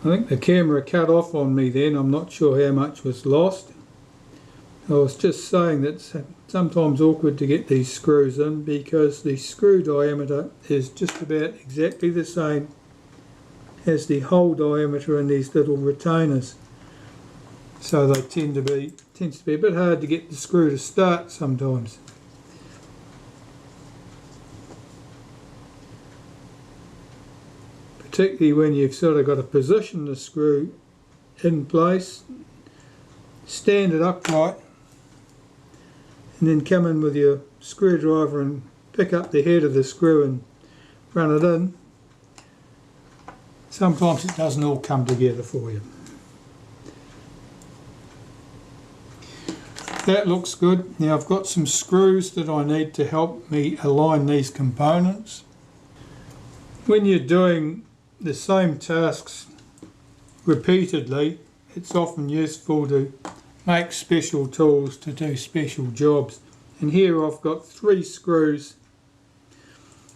I think the camera cut off on me then, I'm not sure how much was lost. I was just saying that it's sometimes awkward to get these screws in because the screw diameter is just about exactly the same as the hole diameter in these little retainers. So they tends to be a bit hard to get the screw to start sometimes. Particularly when you've sort of got to position the screw in place, stand it upright, and then come in with your screwdriver and pick up the head of the screw and run it in. Sometimes it doesn't all come together for you. That looks good. Now I've got some screws that I need to help me align these components. When you're doing the same tasks repeatedly, it's often useful to make special tools to do special jobs. And here I've got 3 screws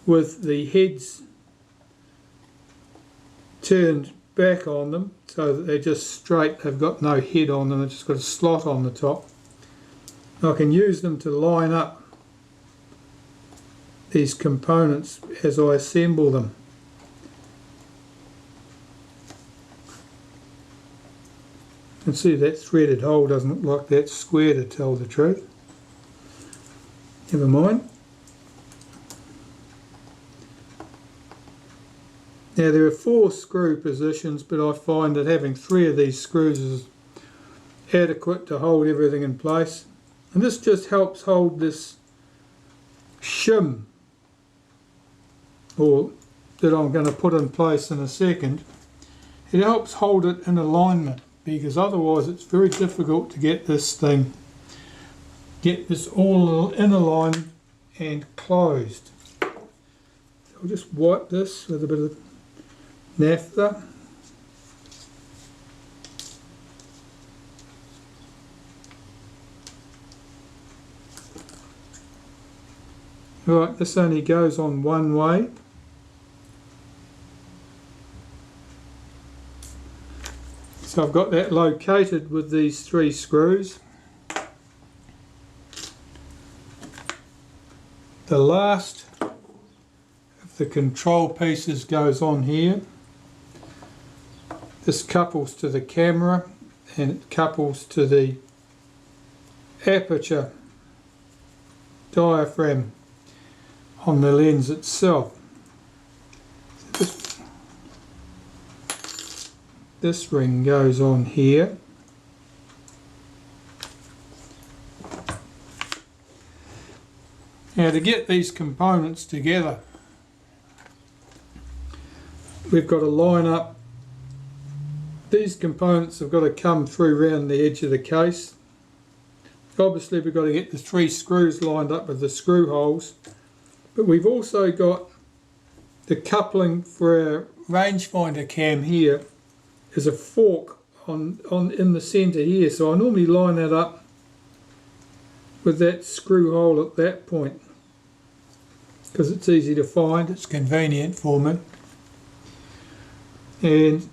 with the heads turned back on them so that they're just straight, they've got no head on them, they've just got a slot on the top. I can use them to line up these components as I assemble them. You can see that threaded hole doesn't look like that square, to tell the truth. Never mind. Now there are 4 screw positions, but I find that having 3 of these screws is adequate to hold everything in place. And this just helps hold this shim, or that I'm going to put in place in a second. It helps hold it in alignment, because otherwise it's very difficult to get this all in a line and closed. So I'll just wipe this with a bit of naphtha. Right, this only goes on one way. So I've got that located with these 3 screws. The last of the control pieces goes on here. This couples to the camera and it couples to the aperture diaphragm on the lens itself. This ring goes on here. Now to get these components together, we've got to line up. These components have got to come through around the edge of the case. Obviously we've got to get the 3 screws lined up with the screw holes, but we've also got the coupling for our rangefinder cam here. There's a fork in the centre here, so I normally line that up with that screw hole at that point because it's easy to find, it's convenient for me. And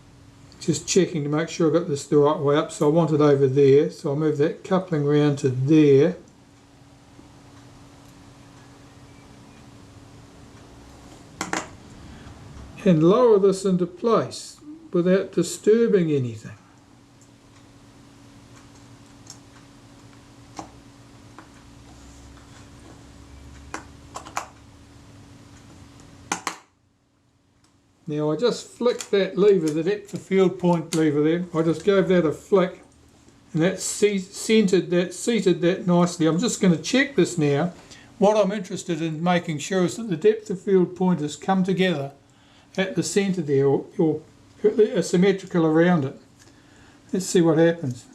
just checking to make sure I've got this the right way up, so I want it over there, so I'll move that coupling round to there. And lower this into place without disturbing anything. Now I just flicked that lever, the depth of field point lever there, I just gave that a flick and that seated that nicely. I'm just going to check this now. What I'm interested in making sure is that the depth of field point has come together at the centre there, or symmetrical around it. Let's see what happens.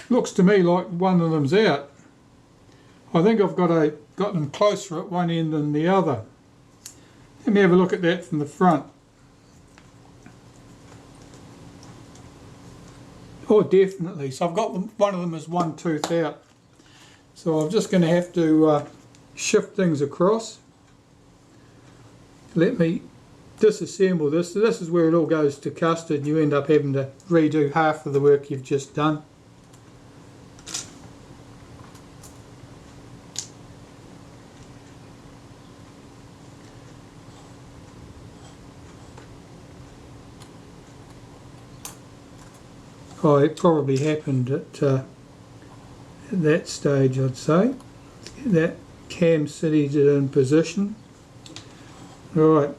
Looks to me like one of them's out. I think I've got them closer at one end than the other. Let me have a look at that from the front. Oh, definitely. So I've got one of them as one tooth out. So I'm just going to have to shift things across. Let me disassemble this. So this is where it all goes to custard and you end up having to redo half of the work you've just done. Oh, it probably happened at that stage, I'd say. Let's get that cam seated in position. Right,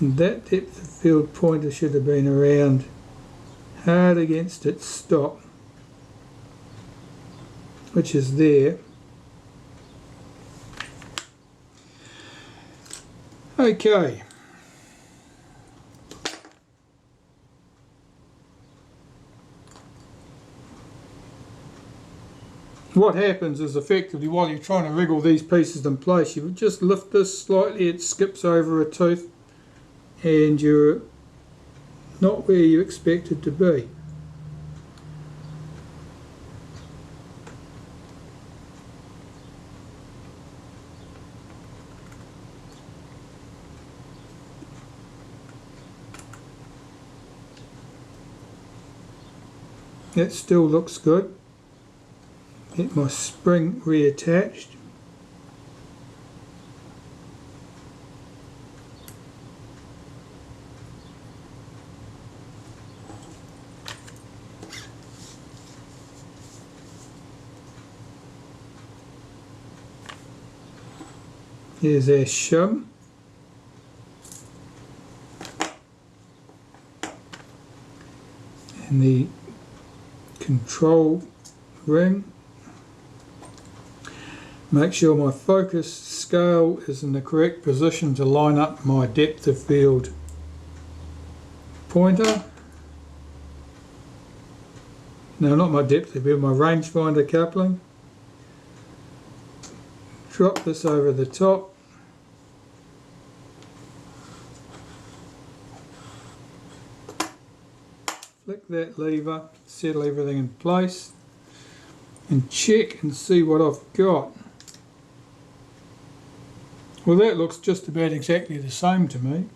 and that depth of field pointer should have been around hard against its stop, which is there. Okay. What happens is effectively while you're trying to wriggle these pieces in place, you just lift this slightly, it skips over a tooth and you're not where you expect it to be. That still looks good. Get my spring reattached. Here's our shim. And the control ring. Make sure my focus scale is in the correct position to line up my depth of field pointer. No, not my depth of field, my rangefinder coupling. Drop this over the top. Flick that lever, settle everything in place and check and see what I've got. Well, that looks just about exactly the same to me.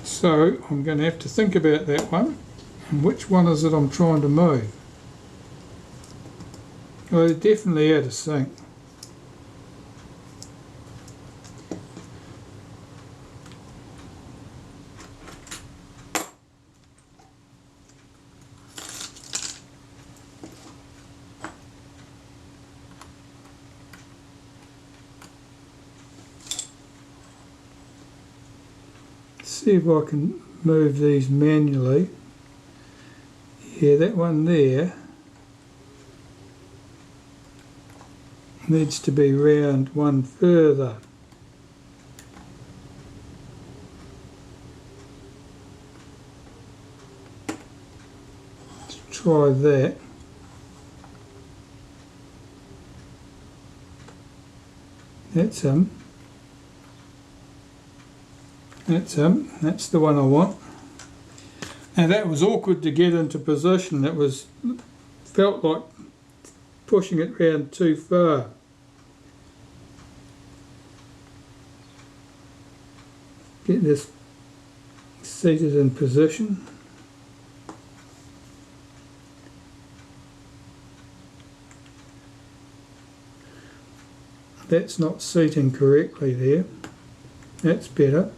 So I'm going to have to think about that one and which one is it I'm trying to move. Well, they're definitely out of sync. See if I can move these manually. Yeah, that one there needs to be round one further. Let's try that. That's him. That's the one I want. Now that was awkward to get into position. It felt like pushing it round too far. Get this seated in position. That's not seating correctly there. That's better.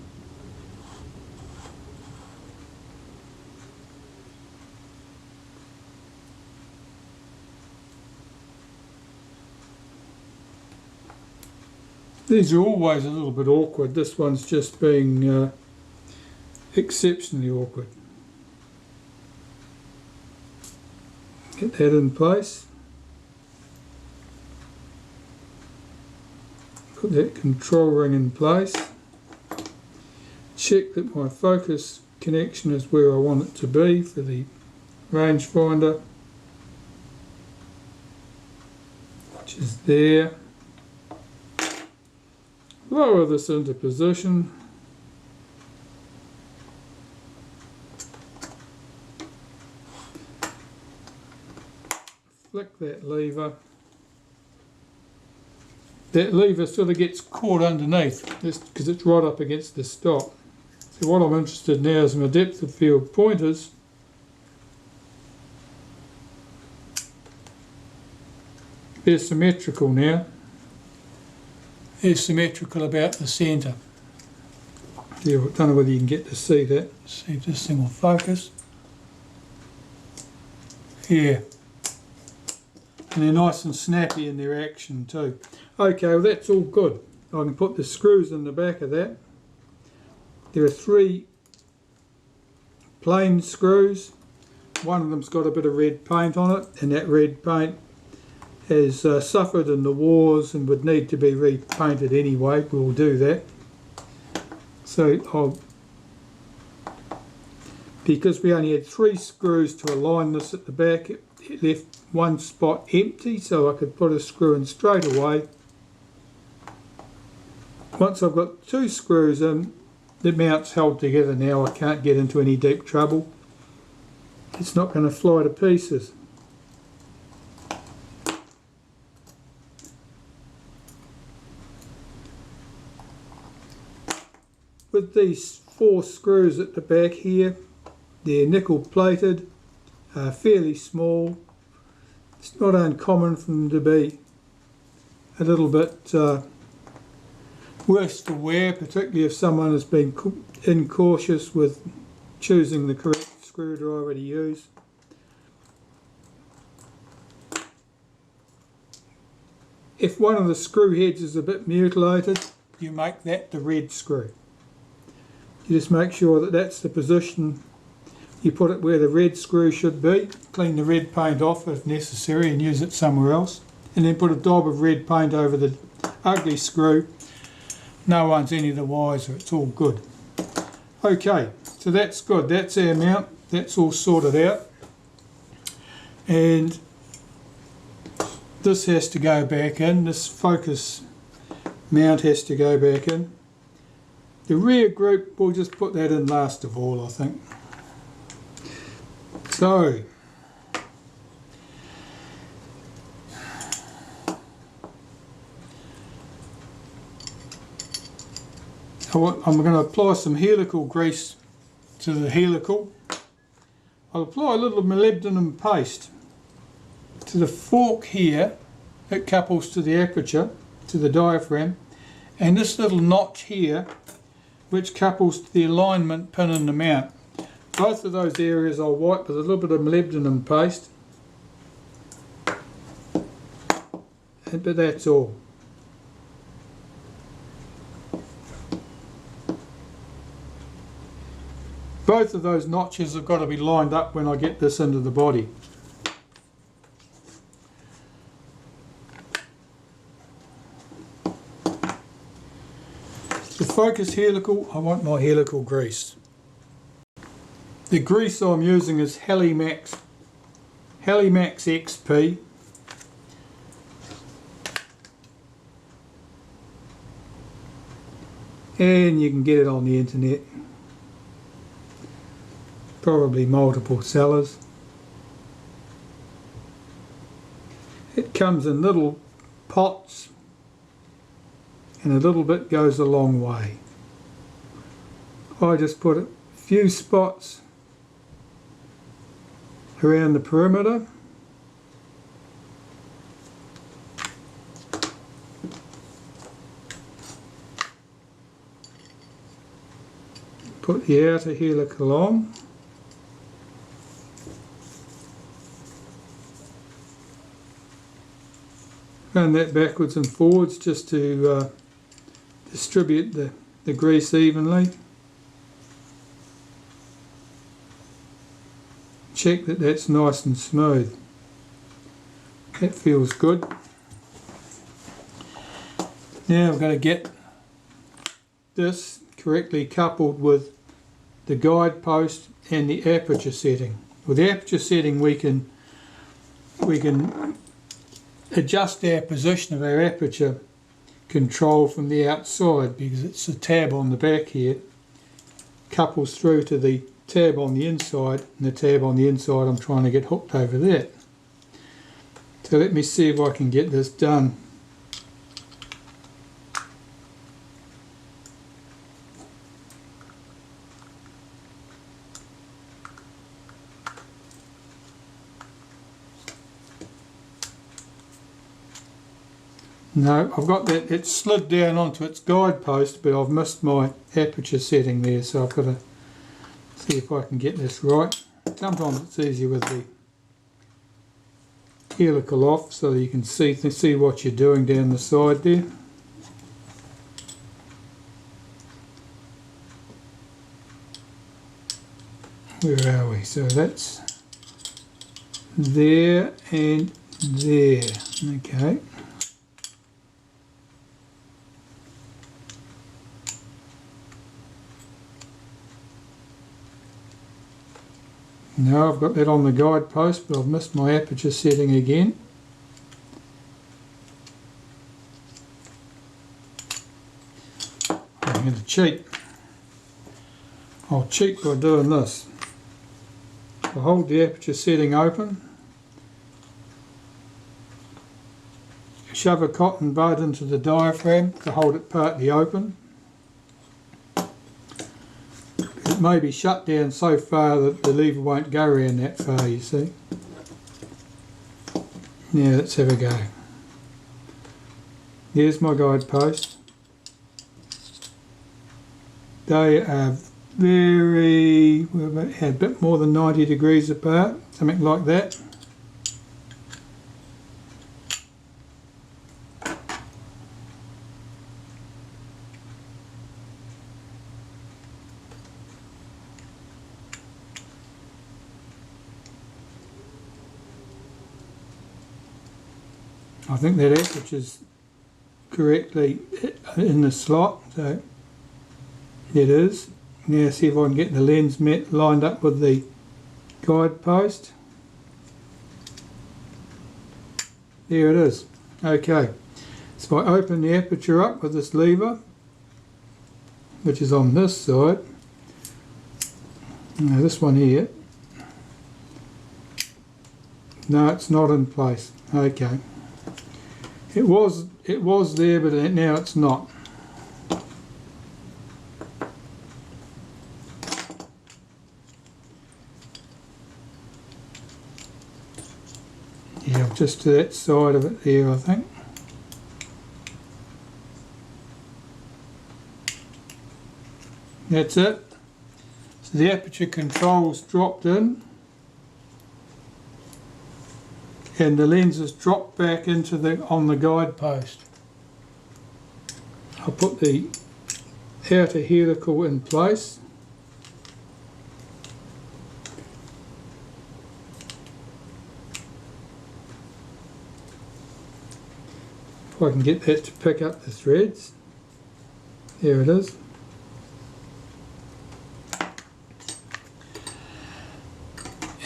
These are always a little bit awkward. This one's just being exceptionally awkward. Get that in place. Put that control ring in place. Check that my focus connection is where I want it to be for the rangefinder, which is there. lower this into position. Flick that lever. That lever sort of gets caught underneath because it's right up against the stop. So what I'm interested in now is my depth of field pointers. They're symmetrical now. They're symmetrical about the centre. Yeah, I don't know whether you can get to see that. See if this thing will focus. Yeah. And they're nice and snappy in their action too. Okay, well that's all good. I can put the screws in the back of that. There are 3 plain screws. One of them's got a bit of red paint on it, and that red paint has suffered in the wars and would need to be repainted anyway. We'll do that. So because we only had 3 screws to align this at the back, it left one spot empty, so I could put a screw in straight away. Once I've got 2 screws in, the mount's held together now. I can't get into any deep trouble. It's not going to fly to pieces. With these 4 screws at the back here, they're nickel plated, fairly small. It's not uncommon for them to be a little bit worse for wear, particularly if someone has been incautious with choosing the correct screwdriver to use. If one of the screw heads is a bit mutilated, you make that the red screw. You just make sure that that's the position. You put it where the red screw should be, clean the red paint off if necessary and use it somewhere else, and then put a daub of red paint over the ugly screw. No one's any the wiser, it's all good. Okay, so that's good, that's our mount, that's all sorted out. And this has to go back in, this focus mount has to go back in. The rear group, we'll just put that in last of all, I think. So, I'm going to apply some helical grease to the helical. I'll apply a little molybdenum paste to the fork here that couples to the aperture, to the diaphragm, and this little notch here which couples to the alignment pin in the mount. Both of those areas I'll wipe with a little bit of molybdenum paste, but that's all. Both of those notches have got to be lined up when I get this into the body. The focus helical, I want my helical grease. The grease I'm using is Helimax XP. And you can get it on the internet. Probably multiple sellers. It comes in little pots and a little bit goes a long way. I just put a few spots around the perimeter. Put the outer helical on. Run that backwards and forwards just to distribute the grease evenly. Check that that's nice and smooth. That feels good. Now I've got to get this correctly coupled with the guide post and the aperture setting. With the aperture setting we can adjust our position of our aperture control from the outside, because it's a tab on the back here, couples through to the tab on the inside, and the tab on the inside I'm trying to get hooked over that. So let me see if I can get this done. No, I've got that, it slid down onto its guide post, but I've missed my aperture setting there, so I've got to see if I can get this right. Sometimes it's easier with the helical off so that you can see what you're doing down the side there. Where are we? So that's there and there. Okay. Now I've got that on the guide post, but I've missed my aperture setting again. I'm going to cheat. I'll cheat by doing this. I'll hold the aperture setting open, shove a cotton bud into the diaphragm to hold it partly open. It may be shut down so far that the lever won't go around that far, you see. Now let's have a go. There's my guide post. They are a bit more than 90 degrees apart, something like that. I think that aperture's correctly in the slot, so it is. Now see if I can get the lens lined up with the guide post. There it is. Okay, so I open the aperture up with this lever, which is on this side. Now this one here. No, it's not in place. Okay. It was there, but now it's not. Yeah, just to that side of it there, I think. That's it. So the aperture control's dropped in, and the lens is dropped back into on the guide post. I'll put the outer helical in place. If I can get that to pick up the threads. There it is.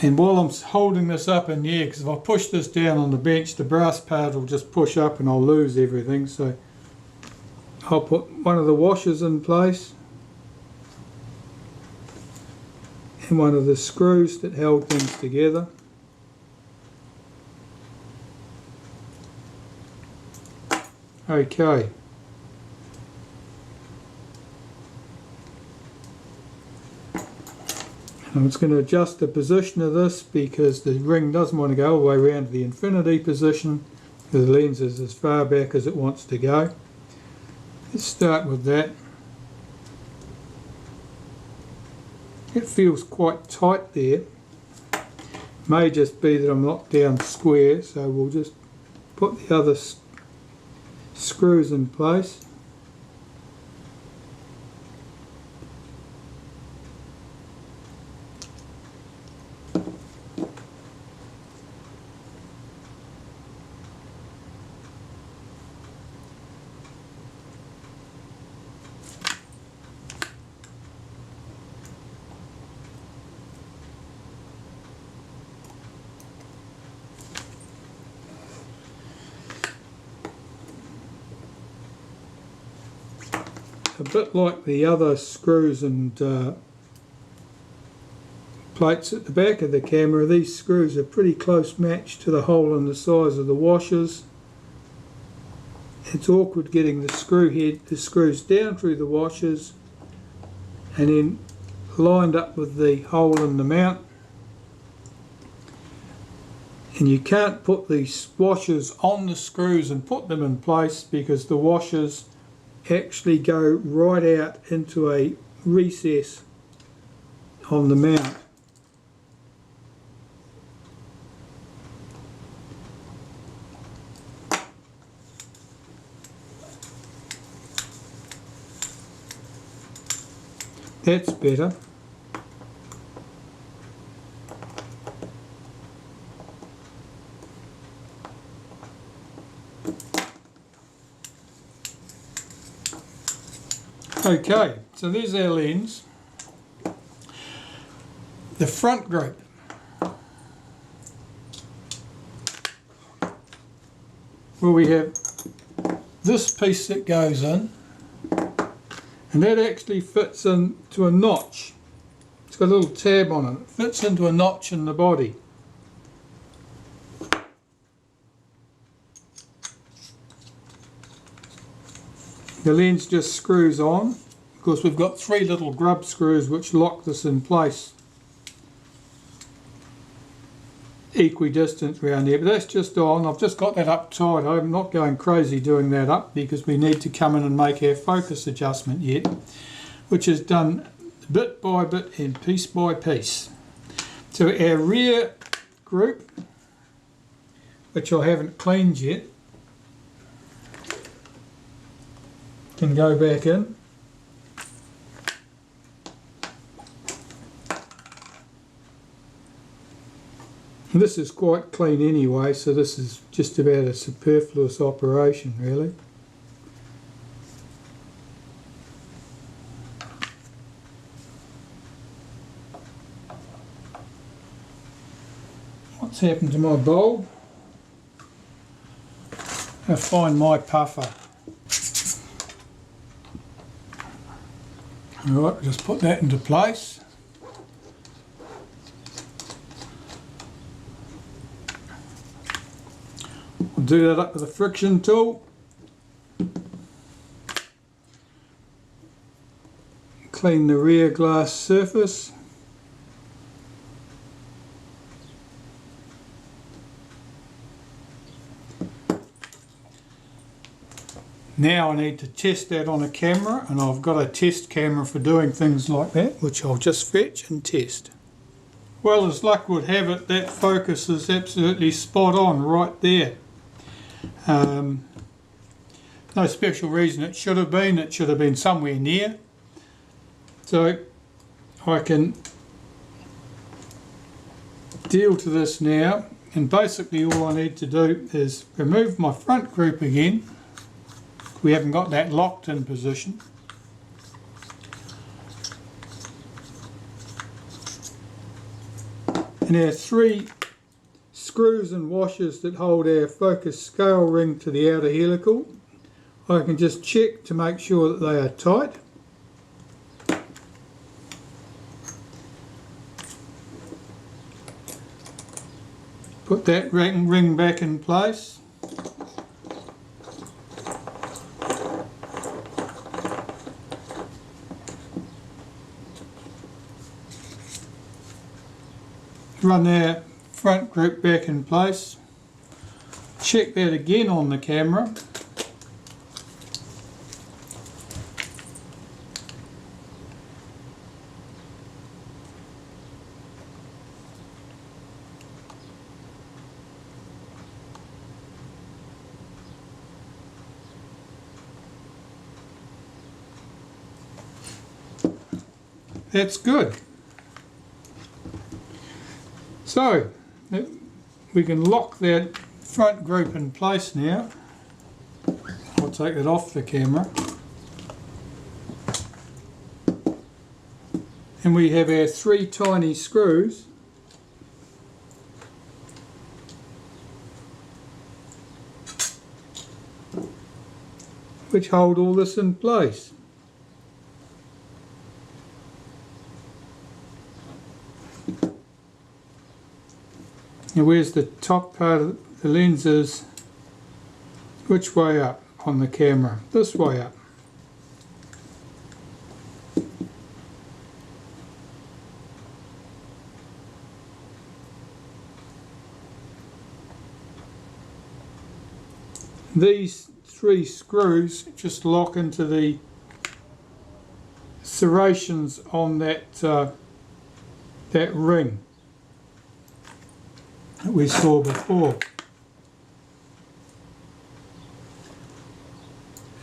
And while I'm holding this up in the air, because if I push this down on the bench, the brass part will just push up and I'll lose everything. So I'll put one of the washers in place and one of the screws that held things together. Okay. I'm just going to adjust the position of this because the ring doesn't want to go all the way around to the infinity position because the lens is as far back as it wants to go. Let's start with that. It feels quite tight there. May just be that I'm locked down square, so we'll just put the other screws in place. a bit like the other screws and plates at the back of the camera, these screws are pretty close matched to the hole in the size of the washers. It's awkward getting the screws down through the washers and then lined up with the hole in the mount. And you can't put these washers on the screws and put them in place because the washers actually go right out into a recess on the mount. That's better. Okay, so there's our lens. The front group. Well, we have this piece that goes in, and that actually fits into a notch. It's got a little tab on it. It fits into a notch in the body. The lens just screws on. Of course, we've got 3 little grub screws which lock this in place equidistant around there, but that's just on. I've just got that up tight. I'm not going crazy doing that up because we need to come in and make our focus adjustment yet, which is done bit by bit and piece by piece. So our rear group, which I haven't cleaned yet, can go back in. And this is quite clean anyway, so this is just about a superfluous operation really. What's happened to my bulb? I'll find my puffer. Alright, just put that into place. We'll do that up with a friction tool. Clean the rear glass surface. Now I need to test that on a camera, and I've got a test camera for doing things like that, which I'll just fetch and test. Well, as luck would have it, that focus is absolutely spot on right there. No special reason it should have been somewhere near. So I can deal to this now, and basically all I need to do is remove my front group again. We haven't got that locked in position. And our 3 screws and washers that hold our focus scale ring to the outer helical, I can just check to make sure that they are tight. Put that ring back in place. Run our front group back in place. Check that again on the camera. That's good. So we can lock that front group in place now. I'll take that off the camera. And we have our 3 tiny screws which hold all this in place. Now where's the top part of the lens is, which way up on the camera? This way up. These 3 screws just lock into the serrations on that that ring that we saw before,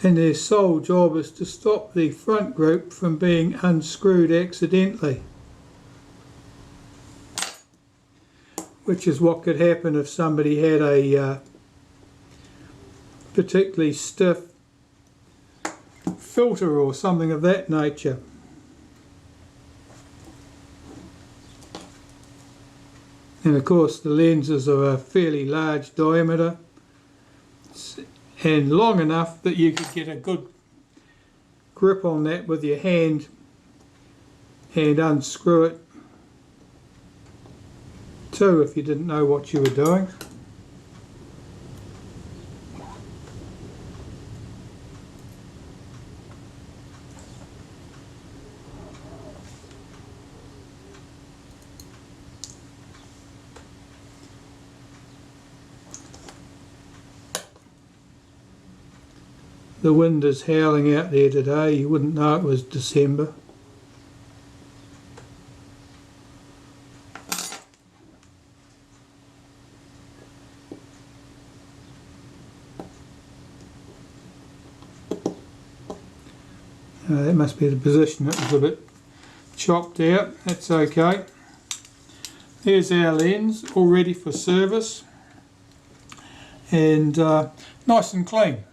and their sole job is to stop the front group from being unscrewed accidentally, which is what could happen if somebody had a particularly stiff filter or something of that nature. And of course the lenses are a fairly large diameter and long enough that you could get a good grip on that with your hand and unscrew it too if you didn't know what you were doing. The wind is howling out there today, you wouldn't know it was December. That must be the position, it was a bit chopped out, that's okay. There's our lens, all ready for service and nice and clean.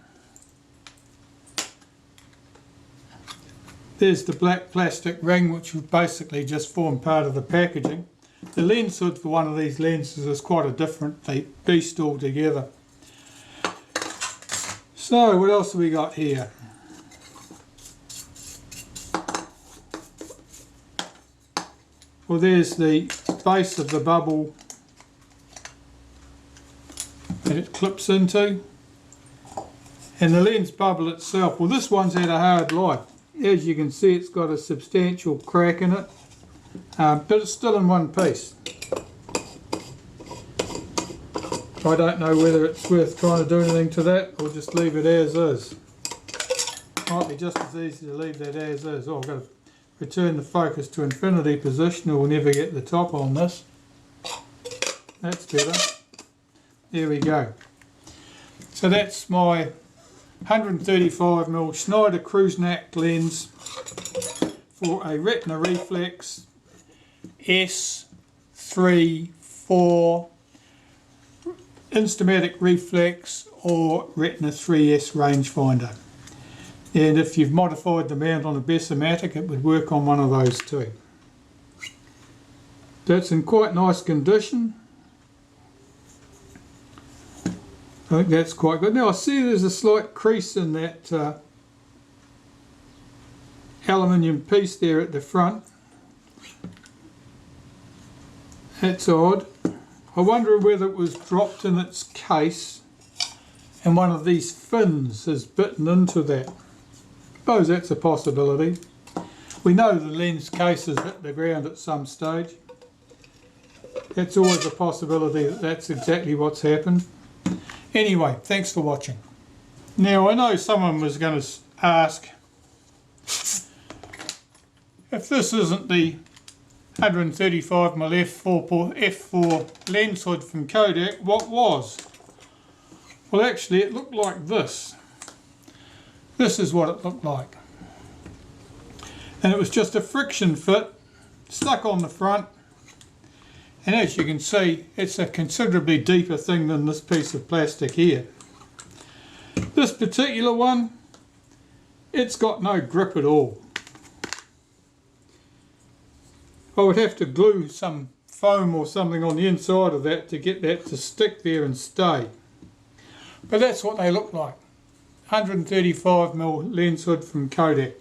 There's the black plastic ring which will basically just form part of the packaging. The lens hood for one of these lenses is quite a different beast altogether. So what else have we got here? Well, there's the base of the bubble that it clips into, and the lens bubble itself, well this one's had a hard life. As you can see, it's got a substantial crack in it, but it's still in one piece. I don't know whether it's worth trying to do anything to that or just leave it as is. Might be just as easy to leave that as is. Oh, I've got to return the focus to infinity position or we'll never get the top on this. That's better. There we go. So that's my 135mm Schneider Kreuznach lens for a Retina Reflex S, 3, 4, Instamatic Reflex or Retina IIIS rangefinder. And if you've modified the mount on a Bessematic, it would work on one of those too. That's in quite nice condition. I think that's quite good. Now I see there's a slight crease in that aluminium piece there at the front. That's odd. I wonder whether it was dropped in its case and one of these fins has bitten into that. Suppose that's a possibility. We know the lens case has hit the ground at some stage. It's always a possibility that that's exactly what's happened. Anyway, thanks for watching. Now I know someone was going to ask if this isn't the 135mm f4 lens hood from Kodak, what was? Well actually it looked like this. This is what it looked like. And it was just a friction fit stuck on the front. And as you can see, it's a considerably deeper thing than this piece of plastic here. This particular one, it's got no grip at all. I would have to glue some foam or something on the inside of that to get that to stick there and stay. But that's what they look like. 135mm lens hood from Kodak.